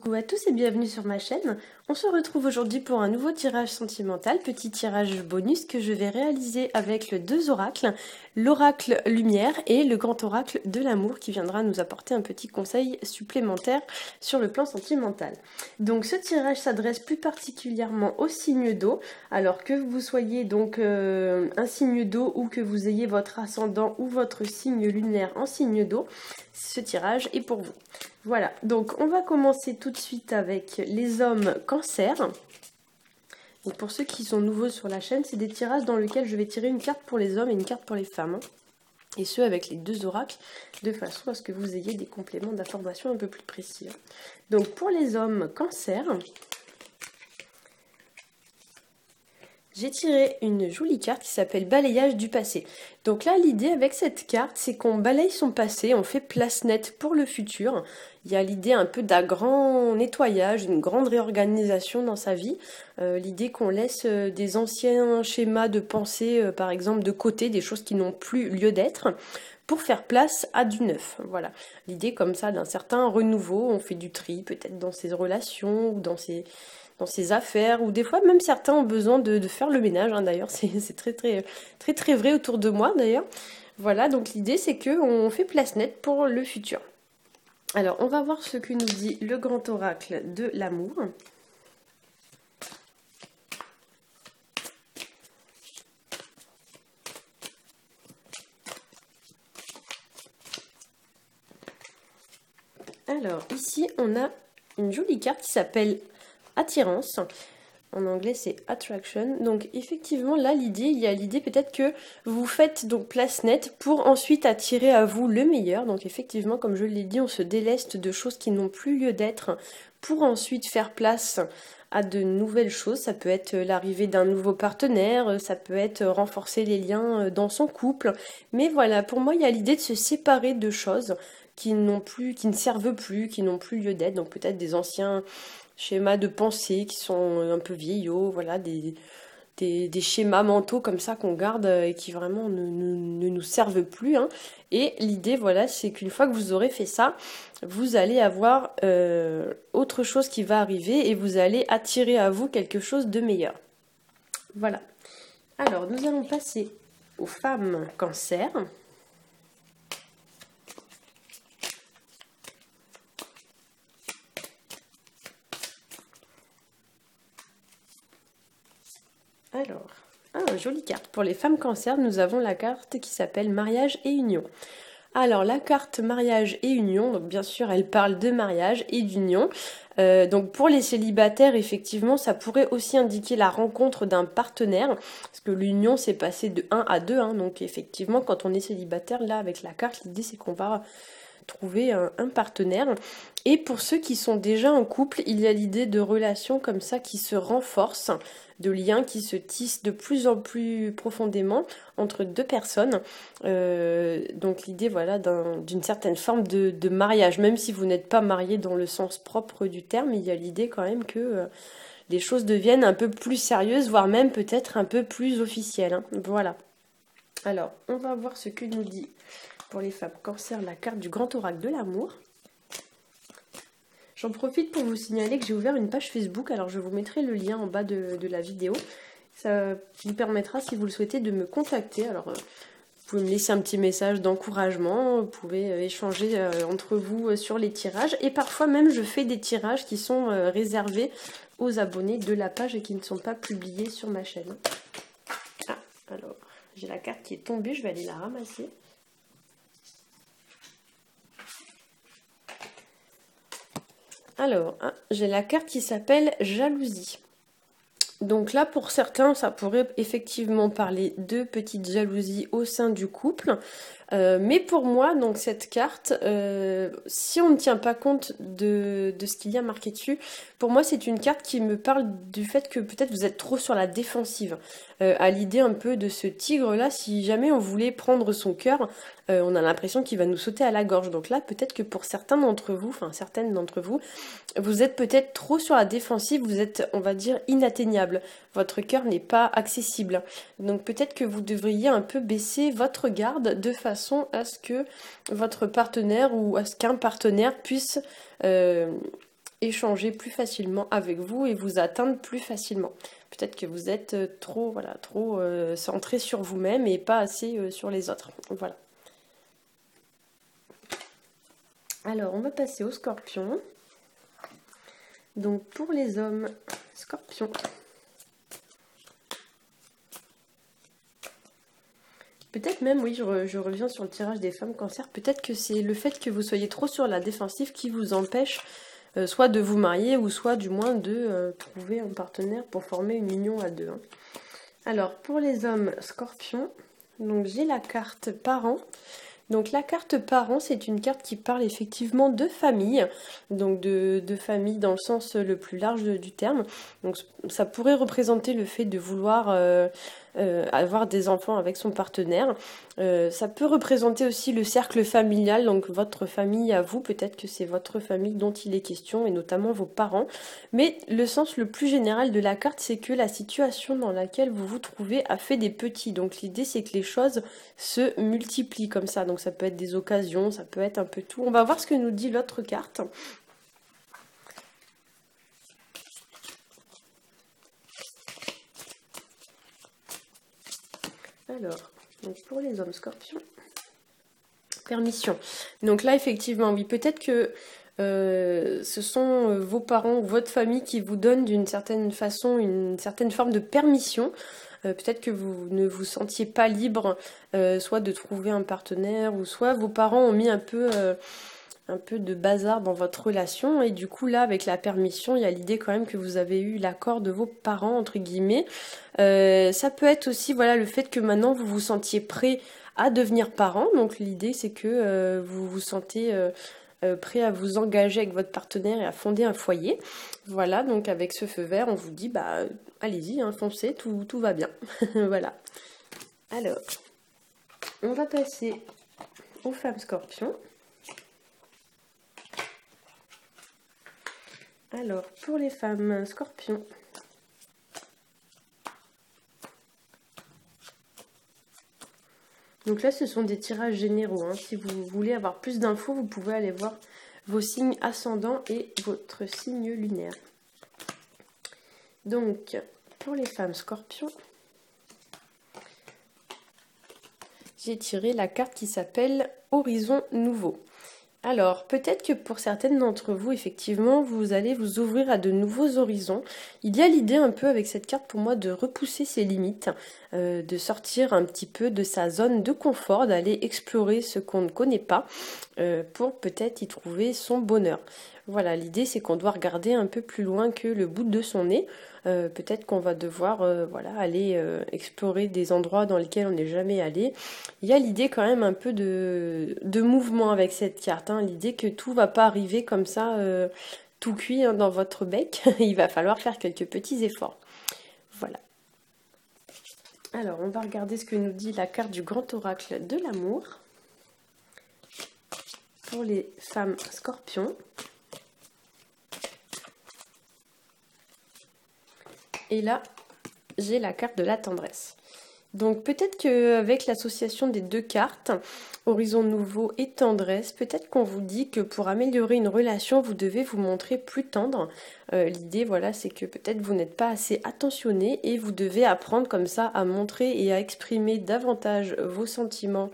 Coucou à tous et bienvenue sur ma chaîne. On se retrouve aujourd'hui pour un nouveau tirage sentimental, petit tirage bonus que je vais réaliser avec les deux oracles, l'oracle lumière et le grand oracle de l'amour qui viendra nous apporter un petit conseil supplémentaire sur le plan sentimental. Donc ce tirage s'adresse plus particulièrement au signe d'eau, alors que vous soyez donc un signe d'eau ou que vous ayez votre ascendant ou votre signe lunaire en signe d'eau, ce tirage est pour vous. Voilà, donc on va commencer tout de suite avec les hommes cancer. Donc pour ceux qui sont nouveaux sur la chaîne, c'est des tirages dans lesquels je vais tirer une carte pour les hommes et une carte pour les femmes. Et ce avec les deux oracles, de façon à ce que vous ayez des compléments d'information un peu plus précis. Donc pour les hommes cancer, j'ai tiré une jolie carte qui s'appelle Balayage du passé. Donc là, l'idée avec cette carte, c'est qu'on balaye son passé, on fait place nette pour le futur. Il y a l'idée un peu d'un grand nettoyage, une grande réorganisation dans sa vie. L'idée qu'on laisse des anciens schémas de pensée, par exemple, de côté, des choses qui n'ont plus lieu d'être, pour faire place à du neuf. Voilà. L'idée comme ça d'un certain renouveau, on fait du tri, peut-être dans ses relations ou dans ses affaires, ou des fois même certains ont besoin de faire le ménage, hein, d'ailleurs, c'est très vrai autour de moi d'ailleurs. Voilà, donc l'idée c'est qu'on fait place nette pour le futur. Alors, on va voir ce que nous dit le grand oracle de l'amour. Alors, ici, on a une jolie carte qui s'appelle Attirance. En anglais, c'est Attraction. Donc, effectivement, là, il y a l'idée peut-être que vous faites donc place nette pour ensuite attirer à vous le meilleur. Donc, effectivement, comme je l'ai dit, on se déleste de choses qui n'ont plus lieu d'être pour ensuite faire place à de nouvelles choses. Ça peut être l'arrivée d'un nouveau partenaire, ça peut être renforcer les liens dans son couple. Mais voilà, pour moi, il y a l'idée de se séparer de choses qui ne servent plus, qui n'ont plus lieu d'être. Donc, peut-être des anciens schémas de pensée qui sont un peu vieillots, voilà, des schémas mentaux comme ça qu'on garde et qui vraiment ne nous servent plus. Hein. Et l'idée, voilà, c'est qu'une fois que vous aurez fait ça, vous allez avoir autre chose qui va arriver et vous allez attirer à vous quelque chose de meilleur. Voilà. Alors, nous allons passer aux femmes cancer. Alors, jolie carte. Pour les femmes cancer, nous avons la carte qui s'appelle mariage et union. Alors, la carte mariage et union, donc bien sûr, elle parle de mariage et d'union. Donc, pour les célibataires, effectivement, ça pourrait aussi indiquer la rencontre d'un partenaire, parce que l'union, c'est passé de 1 à 2. Hein, donc, effectivement, quand on est célibataire, là, avec la carte, l'idée, c'est qu'on va trouver un partenaire. Et pour ceux qui sont déjà en couple, il y a l'idée de relations comme ça qui se renforcent, de liens qui se tissent de plus en plus profondément entre deux personnes. Donc l'idée, voilà, d'une certaine forme de mariage, même si vous n'êtes pas marié dans le sens propre du terme, il y a l'idée quand même que les choses deviennent un peu plus sérieuses, voire même peut-être un peu plus officielles. Hein. Voilà. Alors, on va voir ce que nous dit pour les femmes cancer la carte du grand oracle de l'amour. J'en profite pour vous signaler que j'ai ouvert une page Facebook, alors je vous mettrai le lien en bas de la vidéo. Ça vous permettra, si vous le souhaitez, de me contacter. Alors, vous pouvez me laisser un petit message d'encouragement, vous pouvez échanger entre vous sur les tirages. Et parfois même, je fais des tirages qui sont réservés aux abonnés de la page et qui ne sont pas publiés sur ma chaîne. Ah, alors, j'ai la carte qui est tombée, je vais aller la ramasser. Alors, j'ai la carte qui s'appelle Jalousie. Donc là, pour certains, ça pourrait effectivement parler de petites jalousies au sein du couple. Mais pour moi, donc cette carte, si on ne tient pas compte de ce qu'il y a marqué dessus, pour moi c'est une carte qui me parle du fait que peut-être vous êtes trop sur la défensive. À l'idée un peu de ce tigre-là, si jamais on voulait prendre son cœur, on a l'impression qu'il va nous sauter à la gorge. Donc là, peut-être que pour certains d'entre vous, enfin certaines d'entre vous, vous êtes peut-être trop sur la défensive, vous êtes, on va dire, inatteignable. Votre cœur n'est pas accessible. Donc peut-être que vous devriez un peu baisser votre garde de façon à ce que votre partenaire ou à ce qu'un partenaire puisse échanger plus facilement avec vous et vous atteindre plus facilement. Peut-être que vous êtes trop, voilà, trop centré sur vous-même et pas assez sur les autres. Voilà. Alors, on va passer au Scorpion. Donc, pour les hommes Scorpion, peut-être même, oui, je reviens sur le tirage des femmes Cancer, peut-être que c'est le fait que vous soyez trop sur la défensive qui vous empêche soit de vous marier ou soit du moins de trouver un partenaire pour former une union à deux. Hein. Alors, pour les hommes Scorpion, donc j'ai la carte parents. Donc la carte parents, c'est une carte qui parle effectivement de famille, donc de famille dans le sens le plus large du terme. Donc ça pourrait représenter le fait de vouloir avoir des enfants avec son partenaire. Ça peut représenter aussi le cercle familial, donc votre famille à vous, peut-être que c'est votre famille dont il est question, et notamment vos parents. Mais le sens le plus général de la carte, c'est que la situation dans laquelle vous vous trouvez a fait des petits. Donc l'idée, c'est que les choses se multiplient comme ça. Donc ça peut être des occasions, ça peut être un peu tout. On va voir ce que nous dit l'autre carte. Alors, donc pour les hommes Scorpions, permission. Donc là, effectivement, oui, peut-être que ce sont vos parents ou votre famille qui vous donnent d'une certaine façon une certaine forme de permission. Peut-être que vous ne vous sentiez pas libre, soit de trouver un partenaire, ou soit vos parents ont mis un peu de bazar dans votre relation, et du coup là, avec la permission, il y a l'idée quand même que vous avez eu l'accord de vos parents, entre guillemets. Ça peut être aussi, voilà, le fait que maintenant vous vous sentiez prêt à devenir parent. Donc l'idée, c'est que vous vous sentez prêt à vous engager avec votre partenaire et à fonder un foyer. Voilà, donc avec ce feu vert, on vous dit, bah allez-y, hein, foncez, tout va bien. Voilà. Alors, on va passer aux femmes Scorpions. Alors, pour les femmes Scorpions, donc là, ce sont des tirages généraux. Hein. Si vous voulez avoir plus d'infos, vous pouvez aller voir vos signes ascendants et votre signe lunaire. Donc, pour les femmes Scorpions, j'ai tiré la carte qui s'appelle Horizon Nouveau. Alors, peut-être que pour certaines d'entre vous, effectivement, vous allez vous ouvrir à de nouveaux horizons. Il y a l'idée un peu avec cette carte pour moi de repousser ses limites, de sortir un petit peu de sa zone de confort, d'aller explorer ce qu'on ne connaît pas pour peut-être y trouver son bonheur. Voilà, l'idée c'est qu'on doit regarder un peu plus loin que le bout de son nez. Peut-être qu'on va devoir voilà, aller explorer des endroits dans lesquels on n'est jamais allé. Il y a l'idée quand même un peu de mouvement avec cette carte. Hein. L'idée que tout va pas arriver comme ça, tout cuit hein, dans votre bec. Il va falloir faire quelques petits efforts. Voilà. Alors, on va regarder ce que nous dit la carte du grand oracle de l'amour. Pour les femmes Scorpions. Et là, j'ai la carte de la tendresse. Donc peut-être qu'avec l'association des deux cartes, Horizon Nouveau et Tendresse, peut-être qu'on vous dit que pour améliorer une relation, vous devez vous montrer plus tendre. L'idée, voilà, c'est que peut-être vous n'êtes pas assez attentionné et vous devez apprendre comme ça à montrer et à exprimer davantage vos sentiments,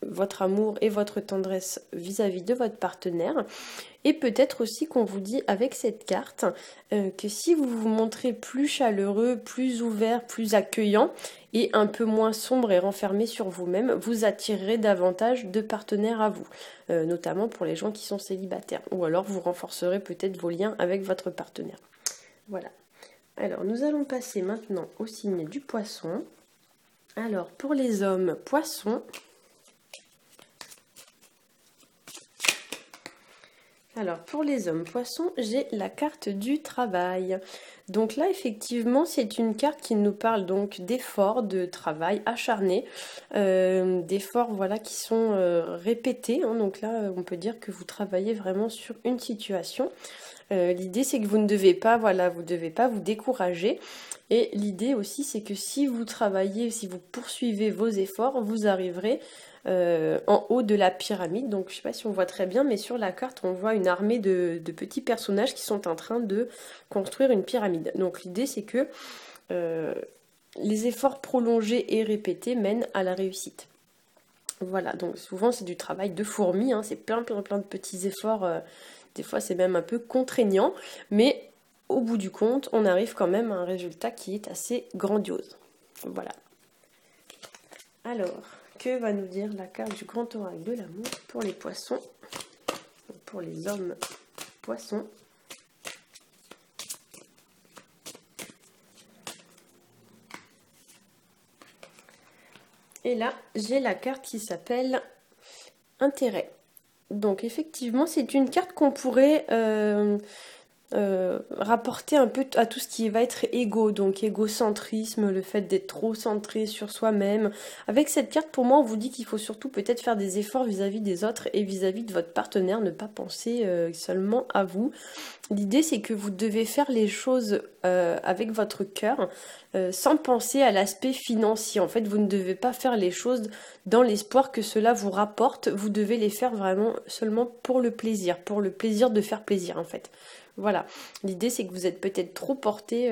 votre amour et votre tendresse vis-à-vis de votre partenaire. Et peut-être aussi qu'on vous dit avec cette carte que si vous vous montrez plus chaleureux, plus ouvert, plus accueillant et un peu moins sombre et renfermé sur vous-même, vous attirerez davantage de partenaires à vous, notamment pour les gens qui sont célibataires. Ou alors vous renforcerez peut-être vos liens avec votre partenaire. Voilà. Alors nous allons passer maintenant au signe du poisson. Alors pour les hommes poissons, alors pour les hommes poissons, j'ai la carte du travail. Donc là effectivement c'est une carte qui nous parle donc d'efforts, de travail acharné, d'efforts voilà qui sont répétés. Hein. Donc là on peut dire que vous travaillez vraiment sur une situation. L'idée c'est que vous ne devez pas, voilà, vous devez pas vous décourager. Et l'idée aussi c'est que si vous travaillez, si vous poursuivez vos efforts, vous arriverez en haut de la pyramide. Donc je sais pas si on voit très bien, mais sur la carte on voit une armée de petits personnages qui sont en train de construire une pyramide. Donc l'idée c'est que les efforts prolongés et répétés mènent à la réussite. Voilà, donc souvent c'est du travail de fourmi, hein, c'est plein de petits efforts, des fois c'est même un peu contraignant, mais au bout du compte, on arrive quand même à un résultat qui est assez grandiose. Voilà. Alors, que va nous dire la carte du grand oracle de l'amour pour les poissons, pour les hommes poissons? Et là, j'ai la carte qui s'appelle Intérêt. Donc effectivement, c'est une carte qu'on pourrait rapporter un peu à tout ce qui va être égo, donc égocentrisme, le fait d'être trop centré sur soi-même. Avec cette carte, pour moi, on vous dit qu'il faut surtout peut-être faire des efforts vis-à-vis des autres et vis-à-vis de votre partenaire, ne pas penser seulement à vous. L'idée, c'est que vous devez faire les choses avec votre cœur, sans penser à l'aspect financier. En fait, vous ne devez pas faire les choses dans l'espoir que cela vous rapporte. Vous devez les faire vraiment seulement pour le plaisir de faire plaisir, en fait. Voilà, l'idée c'est que vous êtes peut-être trop porté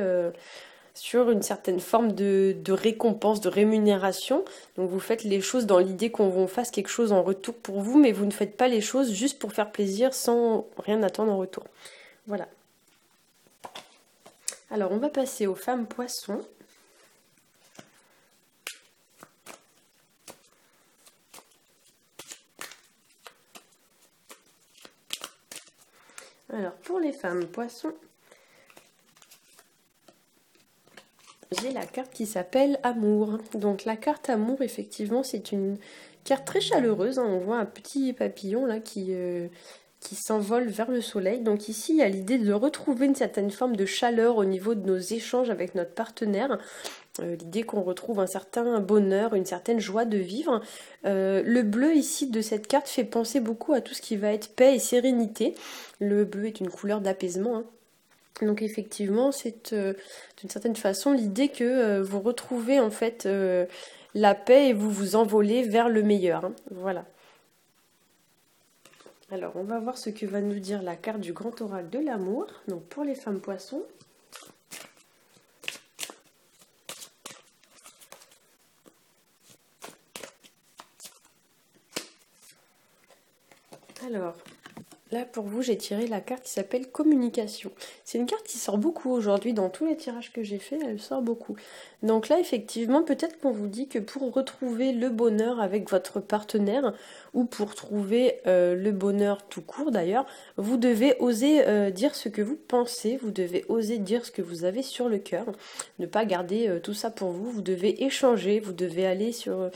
sur une certaine forme de récompense, de rémunération. Donc vous faites les choses dans l'idée qu'on fasse quelque chose en retour pour vous, mais vous ne faites pas les choses juste pour faire plaisir sans rien attendre en retour. Voilà. Alors on va passer aux femmes poissons. Alors pour les femmes poissons, j'ai la carte qui s'appelle Amour. Donc la carte Amour, effectivement, c'est une carte très chaleureuse, hein. On voit un petit papillon là qui s'envole vers le soleil. Donc ici, il y a l'idée de retrouver une certaine forme de chaleur au niveau de nos échanges avec notre partenaire. L'idée qu'on retrouve un certain bonheur, une certaine joie de vivre. Le bleu ici de cette carte fait penser beaucoup à tout ce qui va être paix et sérénité. Le bleu est une couleur d'apaisement, hein. Donc effectivement, c'est d'une certaine façon l'idée que vous retrouvez en fait la paix et vous vous envolez vers le meilleur, hein. Voilà. Alors, on va voir ce que va nous dire la carte du grand oracle de l'amour. Donc pour les femmes poissons. Alors, là pour vous, j'ai tiré la carte qui s'appelle communication. C'est une carte qui sort beaucoup aujourd'hui, dans tous les tirages que j'ai fait, elle sort beaucoup. Donc là, effectivement, peut-être qu'on vous dit que pour retrouver le bonheur avec votre partenaire, ou pour trouver le bonheur tout court d'ailleurs, vous devez oser dire ce que vous pensez, vous devez oser dire ce que vous avez sur le cœur, ne pas garder tout ça pour vous, vous devez échanger, vous devez aller sur...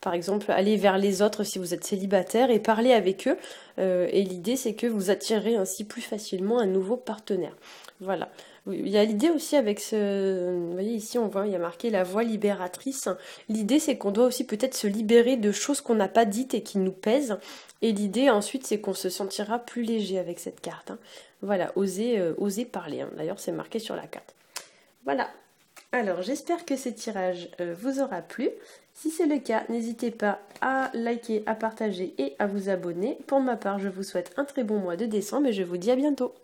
Par exemple, aller vers les autres si vous êtes célibataire et parler avec eux. Et l'idée, c'est que vous attirerez ainsi plus facilement un nouveau partenaire. Voilà. Il y a l'idée aussi avec ce... Vous voyez, ici, on voit, il y a marqué la voix libératrice. L'idée, c'est qu'on doit aussi peut-être se libérer de choses qu'on n'a pas dites et qui nous pèsent. Et l'idée, ensuite, c'est qu'on se sentira plus léger avec cette carte, hein. Voilà, oser parler, hein. D'ailleurs, c'est marqué sur la carte. Voilà. Alors, j'espère que ce tirage vous aura plu. Si c'est le cas, n'hésitez pas à liker, à partager et à vous abonner. Pour ma part, je vous souhaite un très bon mois de décembre et je vous dis à bientôt.